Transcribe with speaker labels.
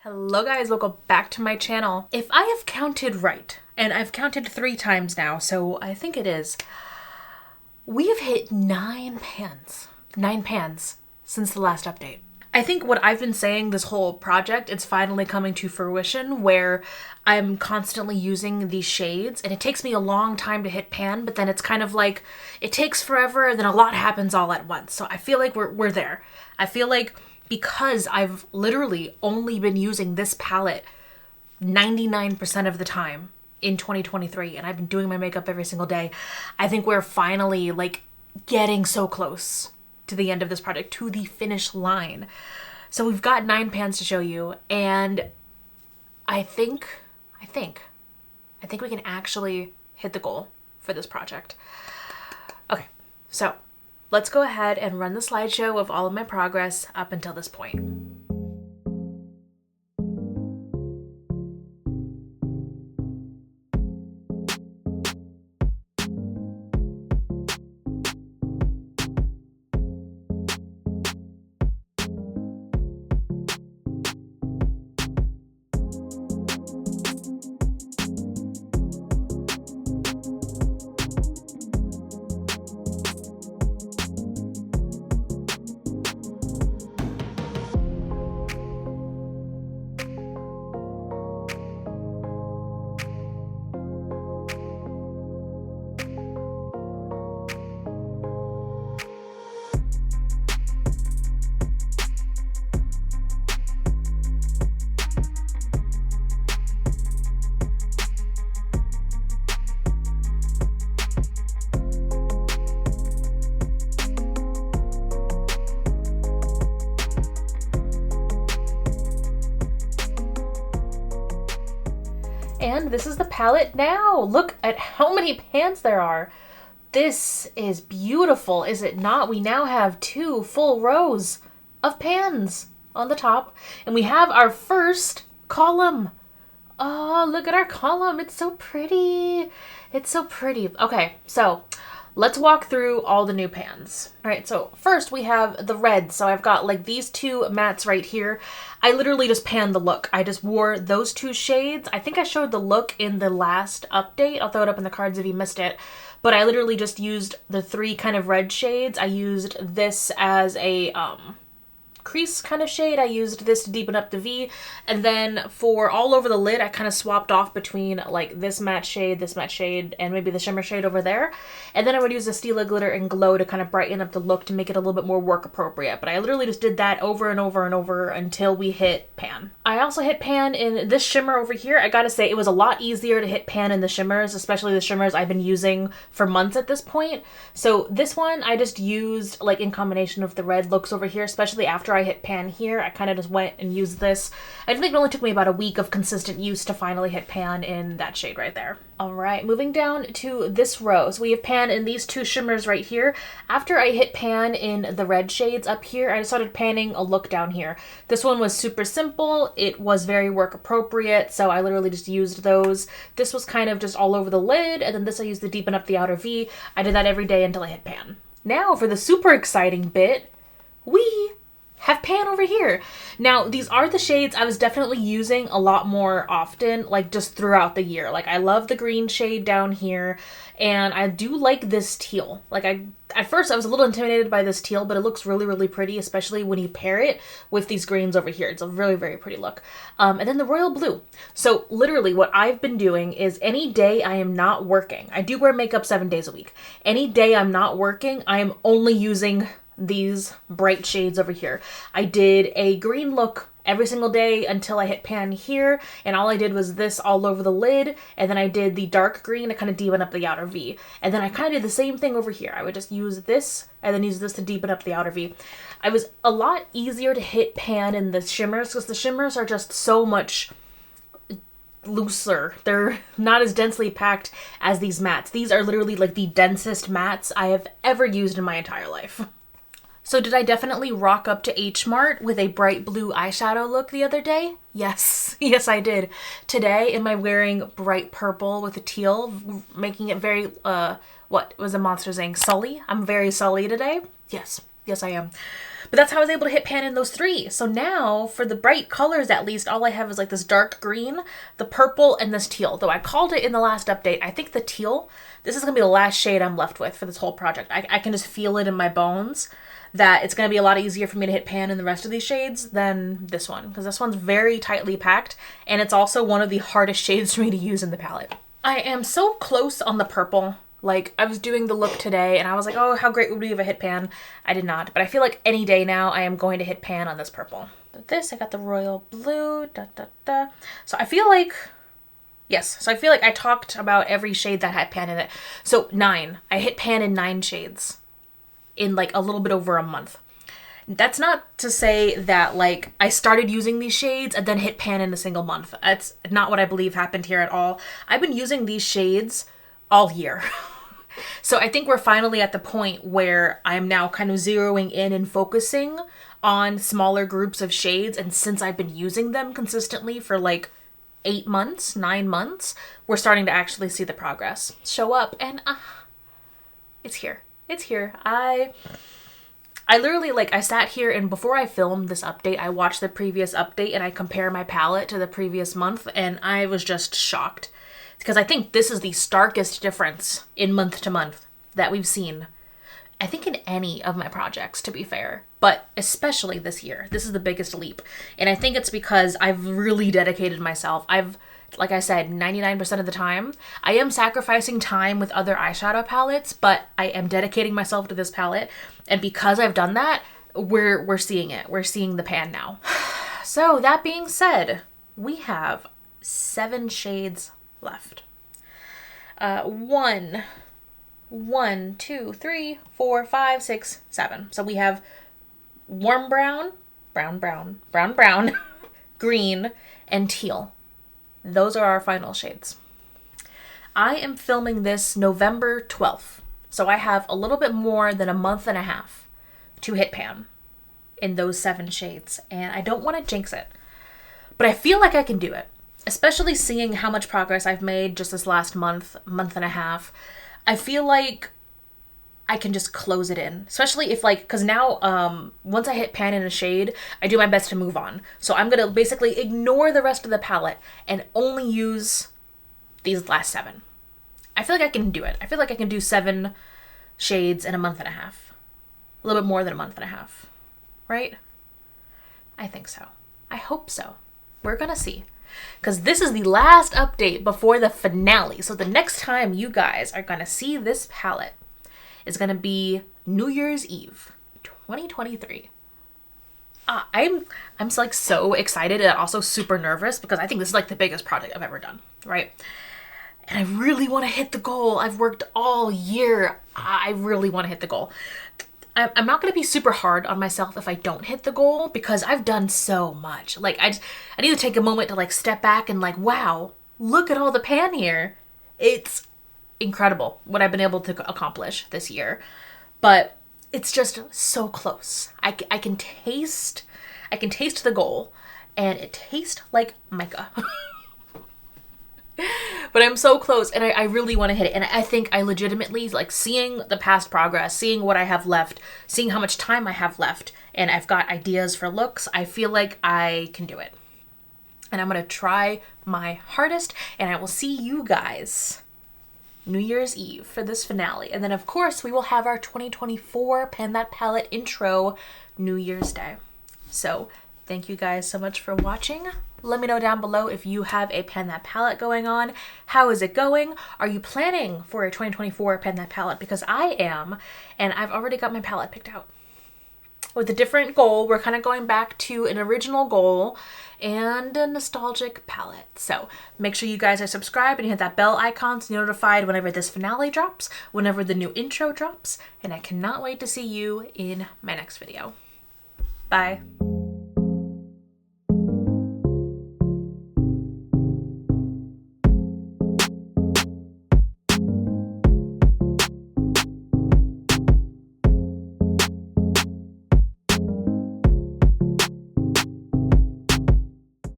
Speaker 1: Hello guys, welcome back to my channel. If I have counted right, and I've counted 3 times now, so I think it is, we have hit 9 pans. 9 pans since the last update. I think what I've been saying this whole project, it's finally coming to fruition where I'm constantly using these shades and it takes me a long time to hit pan, but then it's kind of like, it takes forever and then a lot happens all at once. So I feel like we're there. I feel like because I've literally only been using this palette 99% of the time in 2023 and I've been doing my makeup every single day, I think we're finally like getting so close to the end of this project, to the finish line. So we've got 9 pans to show you, and I think we can actually hit the goal for this project. Okay, so let's go ahead and run the slideshow of all of my progress up until this point. And this is the palette now. Look at how many pans there are. This is beautiful, is it not? We now have 2 full rows of pans on the top, and we have our first column. Oh, look at our column. It's so pretty. It's so pretty. Okay, so let's walk through all the new pans. All right, so first we have the red. So I've got like these 2 mattes right here. I literally just panned the look. I just wore those 2 shades. I think I showed the look in the last update. I'll throw it up in the cards if you missed it. But I literally just used the 3 kind of red shades. I used this as a crease kind of shade. I used this to deepen up the V, and then for all over the lid I kind of swapped off between like this matte shade, and maybe the shimmer shade over there, and then I would use the Stila Glitter and Glow to kind of brighten up the look to make it a little bit more work appropriate. But I literally just did that over and over and over until we hit pan. I also hit pan in this shimmer over here. I gotta say it was a lot easier to hit pan in the shimmers, especially the shimmers I've been using for months at this point. So this one I just used like in combination with the red looks over here, especially after I hit pan here. I kind of just went and used this. I think it only took me about a week of consistent use to finally hit pan in that shade right there. All right, moving down to this row. So we have pan in these 2 shimmers right here. After I hit pan in the red shades up here, I started panning a look down here. This one was super simple. It was very work appropriate, so I literally just used those. This was kind of just all over the lid, and then this I used to deepen up the outer V. I did that every day until I hit pan. Now for the super exciting bit, we have pan over here. Now, these are the shades I was definitely using a lot more often, like just throughout the year. Like I love the green shade down here, and I do like this teal. Like at first I was a little intimidated by this teal, but it looks really, really pretty, especially when you pair it with these greens over here. It's a really, very pretty look. And then the royal blue. So literally what I've been doing is any day I am not working, I do wear makeup 7 days a week. Any day I'm not working, I am only using these bright shades over here. I did a green look every single day until I hit pan here, and all I did was this all over the lid, and then I did the dark green to kind of deepen up the outer V. And then I kind of did the same thing over here. I would just use this and then use this to deepen up the outer V. I was a lot easier to hit pan in the shimmers because the shimmers are just so much looser. They're not as densely packed as these mattes. These are literally like the densest mattes I have ever used in my entire life. So did I definitely rock up to H Mart with a bright blue eyeshadow look the other day? Yes, yes I did. Today, am I wearing bright purple with a teal, making it very, what was the monster saying? Sully? I'm very sully today. Yes, Yes, I am. But that's how I was able to hit pan in those 3. So now, for the bright colors at least, all I have is like this dark green, the purple, and this teal. Though I called it in the last update, I think the teal, this is going to be the last shade I'm left with for this whole project. I can just feel it in my bones that it's going to be a lot easier for me to hit pan in the rest of these shades than this one. Because this one's very tightly packed, and it's also one of the hardest shades for me to use in the palette. I am so close on the purple. Like, I was doing the look today and I was like, oh, how great would it be if I hit pan? I did not, but I feel like any day now I am going to hit pan on this purple. This, I got the royal blue, So I feel like, yes, so I feel like I talked about every shade that had pan in it. So 9, I hit pan in 9 shades in like a little bit over a month. That's not to say that like I started using these shades and then hit pan in a single month. That's not what I believe happened here at all. I've been using these shades all year. So I think we're finally at the point where I'm now kind of zeroing in and focusing on smaller groups of shades. And since I've been using them consistently for like 8 months, 9 months, we're starting to actually see the progress show up, and it's here. It's here. I literally, like, I sat here and before I filmed this update, I watched the previous update and I compare my palette to the previous month, and I was just shocked. Because I think this is the starkest difference in month to month that we've seen. I think in any of my projects, to be fair. But especially this year. This is the biggest leap. And I think it's because I've really dedicated myself. Like I said, 99% of the time, I am sacrificing time with other eyeshadow palettes, but I am dedicating myself to this palette. And because I've done that, we're seeing it. We're seeing the pan now. So that being said, we have 7 shades left. 1, 2, 3, 4, 5, 6, 7. So we have warm brown, brown, green, and teal. Those are our final shades. I am filming this November 12th. So I have a little bit more than a month and a half to hit pan in those 7 shades. And I don't want to jinx it, but I feel like I can do it. Especially seeing how much progress I've made just this last month and a half. I feel like I can just close it in. Especially if like, because now once I hit pan in a shade, I do my best to move on. So I'm going to basically ignore the rest of the palette and only use these last 7. I feel like I can do it. I feel like I can do 7 shades in a month and a half. A little bit more than a month and a half. Right? I think so. I hope so. We're going to see. Because this is the last update before the finale. So the next time you guys are going to see this palette is going to be New Year's Eve 2023. I'm like so excited and also super nervous because I think this is like the biggest project I've ever done, right? And I really want to hit the goal. I've worked all year. I really want to hit the goal. I'm not going to be super hard on myself if I don't hit the goal because I've done so much. Like, I need to take a moment to like step back and like, wow, look at all the pan here. It's incredible what I've been able to accomplish this year. But it's just so close. I can taste the goal, and it tastes like mica. But I'm so close, and I really want to hit it. And I think I legitimately, like, seeing the past progress, seeing what I have left, seeing how much time I have left, and I've got ideas for looks, I feel like I can do it. And I'm going to try my hardest, and I will see you guys New Year's Eve for this finale. And then, of course, we will have our 2024 Pan That Palette intro New Year's Day. So, thank you guys so much for watching. Let me know down below if you have a Pan That Palette going on. How is it going? Are you planning for a 2024 Pan That Palette? Because I am, and I've already got my palette picked out. With a different goal, we're kind of going back to an original goal and a nostalgic palette. So make sure you guys are subscribed and hit that bell icon to be notified whenever this finale drops, whenever the new intro drops, and I cannot wait to see you in my next video. Bye.